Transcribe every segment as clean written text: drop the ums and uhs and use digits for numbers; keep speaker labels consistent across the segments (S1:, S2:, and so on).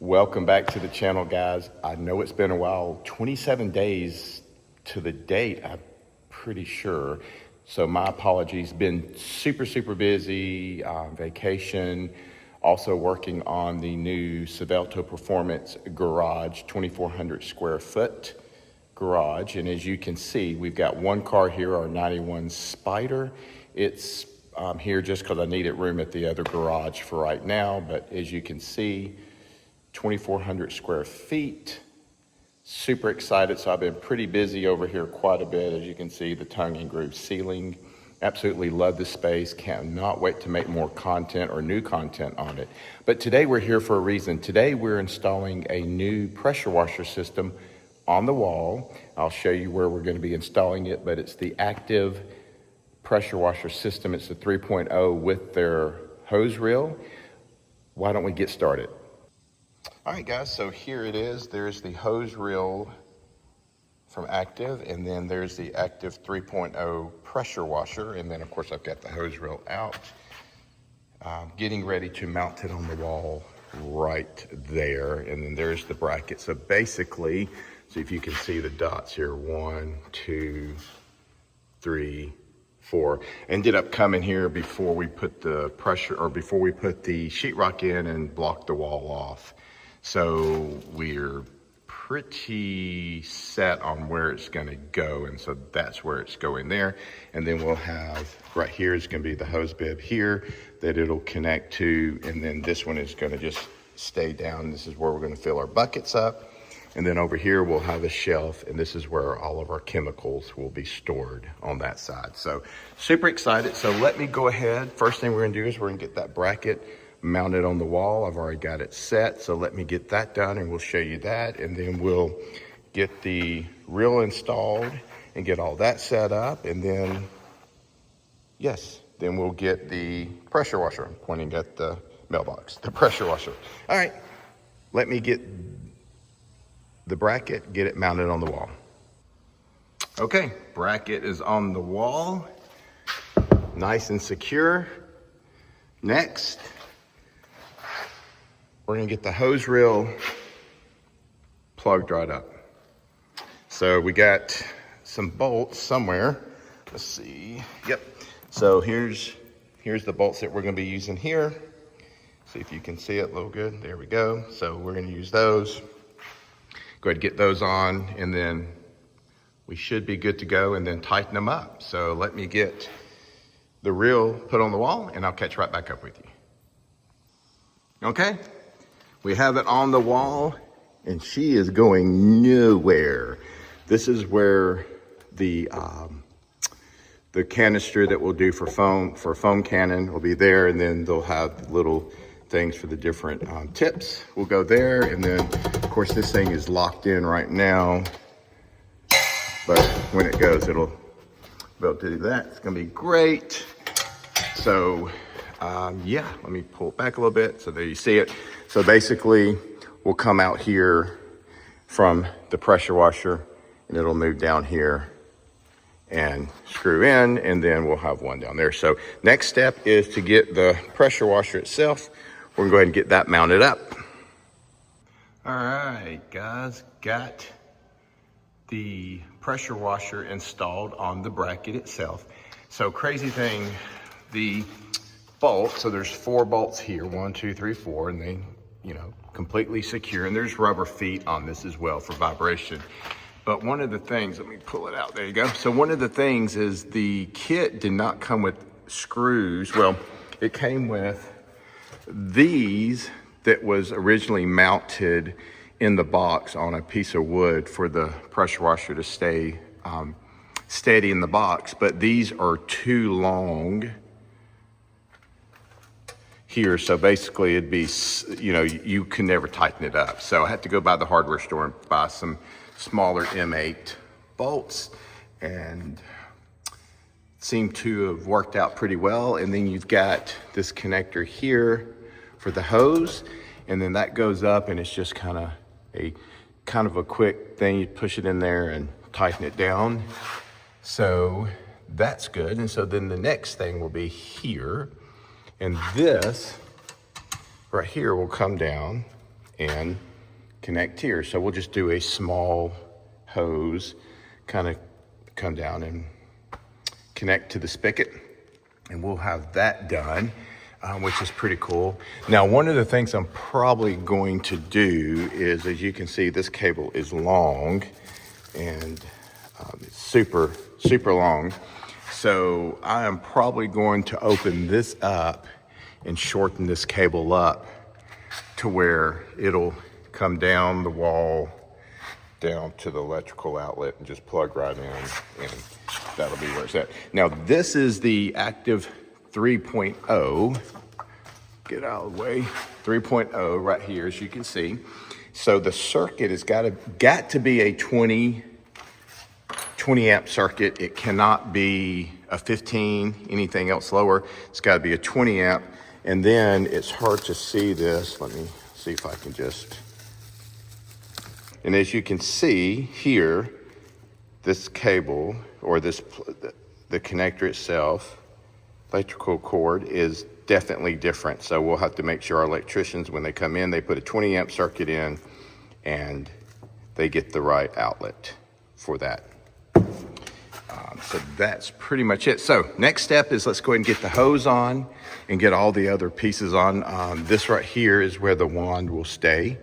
S1: Welcome back to the channel, guys. I know it's been a while, 27 days to the date, I'm pretty sure. So my apologies, been super busy, vacation, also working on the new Svelto Performance Garage, 2,400 square foot garage. And as you can see, we've got one car here, our 91 Spider. It's here just because I needed room at the other garage for right now, but as you can see, 2,400 square feet. Super excited. So I've been pretty busy over here quite a bit. As you can see, the tongue and groove ceiling. Absolutely love the space. Cannot wait to make more content or new content on it. But today we're here for a reason. Today we're installing a new pressure washer system on the wall. I'll show you where we're going to be installing it, but it's the active pressure washer system. It's the 3.0 with their hose reel. Why don't we get started? All right, guys, so here it is. There's the hose reel from Active, and then there's the Active 3.0 pressure washer, and then, of course, I've got the hose reel out. Getting ready to mount it on the wall right there, and then there's the bracket. So basically, see if you can see the dots here. 1, 2, 3, 4. Ended up coming here before we put the pressure, or before we put the sheetrock in and blocked the wall off. So we're pretty set on where it's going to go, and so that's where it's going there. And then we'll have right here is going to be the hose bib here that it'll connect to, and then this one is going to just stay down. This is where we're going to fill our buckets up, and then over here we'll have a shelf, and this is where all of our chemicals will be stored on that side. So super excited. So let me go ahead. First thing we're going to do is we're going to get that bracket mounted on the wall. I've already got it set, so let me get that done and we'll show you that, and then we'll get the reel installed and get all that set up, and then then we'll get the pressure washer. I'm pointing at the mailbox, the pressure washer. All right, let me get the bracket, get it mounted on the wall. Okay, bracket is on the wall, nice and secure. Next, we're gonna get the hose reel plugged right up. So we got some bolts somewhere. Let's see, yep. So here's the bolts that we're gonna be using here. See if you can see it a little good. There we go. So we're gonna use those. Go ahead and get those on, and then we should be good to go, and then tighten them up. So let me get the reel put on the wall, and I'll catch right back up with you. Okay. We have it on the wall, and she is going nowhere. This is where the canister that we'll do for foam cannon will be there, and then they'll have little things for the different tips. We'll go there, and then of course this thing is locked in right now, but when it goes, it'll be able to do that. It's gonna be great. So yeah, let me pull it back a little bit so there you see it. So basically, we'll come out here from the pressure washer, and it'll move down here and screw in, and then we'll have one down there. So next step is to get the pressure washer itself. We're gonna go ahead and get that mounted up. All right, guys, got the pressure washer installed on the bracket itself. So crazy thing, the bolt, so there's 4 bolts here, 1, 2, 3, 4, and they, completely secure. And there's rubber feet on this as well for vibration. But one of the things, let me pull it out, there you go. So one of the things is the kit did not come with screws. Well, it came with these that was originally mounted in the box on a piece of wood for the pressure washer to stay steady in the box. But these are too long here, so basically it'd be, you can never tighten it up. So I had to go by the hardware store and buy some smaller M8 bolts, and seem to have worked out pretty well. And then you've got this connector here for the hose, and then that goes up, and it's just kind of a quick thing. You push it in there and tighten it down. So that's good. And so then the next thing will be here. And this right here will come down, and connect here. So we'll just do a small hose, kind of come down and connect to the spigot, and we'll have that done, which is pretty cool. Now, one of the things I'm probably going to do is, as you can see, this cable is long and it's super, super long. So I am probably going to open this up and shorten this cable up to where it'll come down the wall, down to the electrical outlet, and just plug right in, and that'll be where it's at. Now, this is the Active 3.0. Get out of the way. 3.0 right here, as you can see. So the circuit has got to be a 20 amp circuit. It cannot be a 15, anything else lower. It's got to be a 20 amp. And then it's hard to see this. Let me see if I can just. And as you can see here, this cable, or the connector itself, electrical cord, is definitely different. So we'll have to make sure our electricians, when they come in, they put a 20 amp circuit in and they get the right outlet for that. So that's pretty much it. So next step is, let's go ahead and get the hose on and get all the other pieces on. This right here is where the wand will stay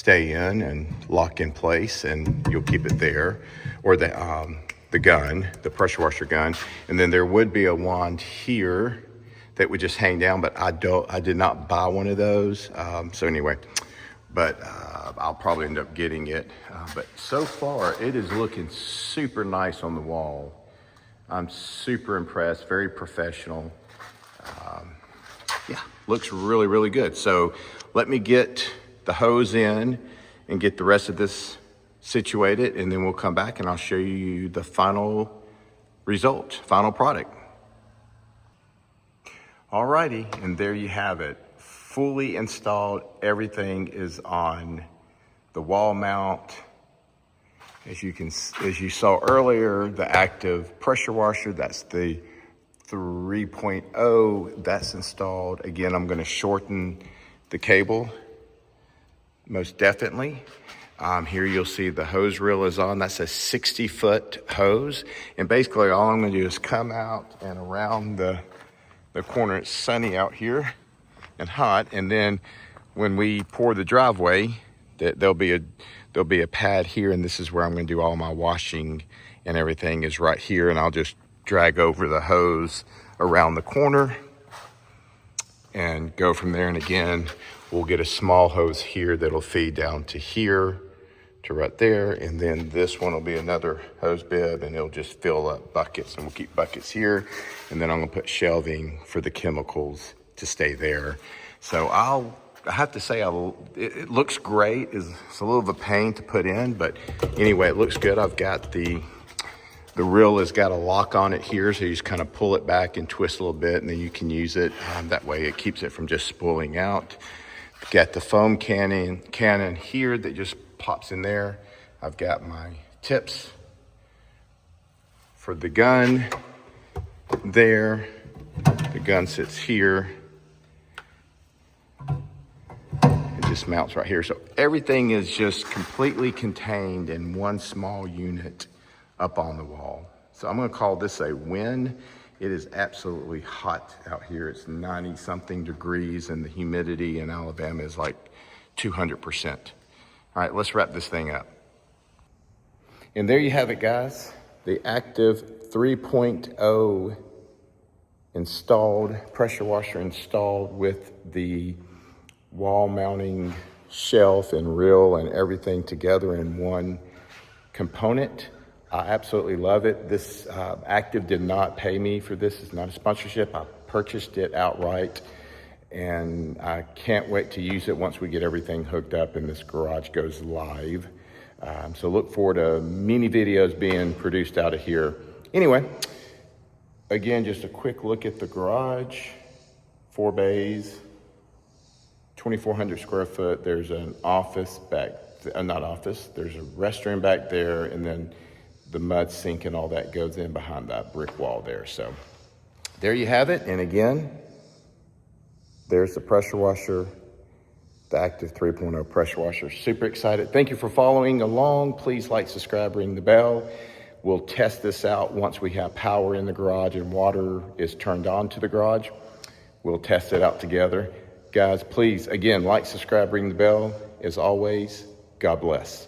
S1: in and lock in place, and you'll keep it there, or the gun, the pressure washer gun. And then there would be a wand here that would just hang down, but I did not buy one of those. So anyway, but I'll probably end up getting it. But so far, it is looking super nice on the wall. I'm super impressed, very professional. Yeah, looks really, really good. So let me get the hose in and get the rest of this situated, and then we'll come back and I'll show you the final result, final product. Alrighty, and there you have it. Fully installed, everything is on the wall mount. As you saw earlier, the Active pressure washer, that's the 3.0, that's installed. Again, I'm gonna shorten the cable, most definitely. Here you'll see the hose reel is on. That's a 60-foot hose. And basically all I'm gonna do is come out and around the corner. It's sunny out here and hot. And then when we pour the driveway, there'll be a pad here, and this is where I'm gonna do all my washing, and everything is right here. And I'll just drag over the hose around the corner and go from there. And again, we'll get a small hose here that'll feed down to here, to right there. And then this one will be another hose bib, and it'll just fill up buckets, and we'll keep buckets here. And then I'm gonna put shelving for the chemicals to stay there. So I have to say, it looks great. It's a little of a pain to put in, but anyway, it looks good. I've got the reel has got a lock on it here, so you just kind of pull it back and twist a little bit, and then you can use it. That way it keeps it from just spooling out. Got the foam cannon here that just pops in there. I've got my tips for the gun there. The gun sits here. It just mounts right here. So everything is just completely contained in one small unit up on the wall. So I'm gonna call this a win. It is absolutely hot out here. It's 90 something degrees, and the humidity in Alabama is like 200%. All right, let's wrap this thing up. And there you have it, guys. The Active 3.0 installed, pressure washer installed with the wall mounting shelf and reel and everything together in one component. I absolutely love it. This Active did not pay me for this. It's not a sponsorship. I purchased it outright, and I can't wait to use it once we get everything hooked up and this garage goes live. So look forward to many videos being produced out of here. Anyway, again, just a quick look at the garage. 4 bays, 2,400 square foot. There's an office back, not office, there's a restroom back there, and then the mud sink and all that goes in behind that brick wall there. So there you have it. And again, there's the pressure washer the Active 3.0 pressure washer. Super excited. Thank you for following along. Please like, subscribe, ring the bell. We'll test this out once we have power in the garage and water is turned on to the garage. We'll test it out together. Guys, please, again, like, subscribe, ring the bell. As always, God bless.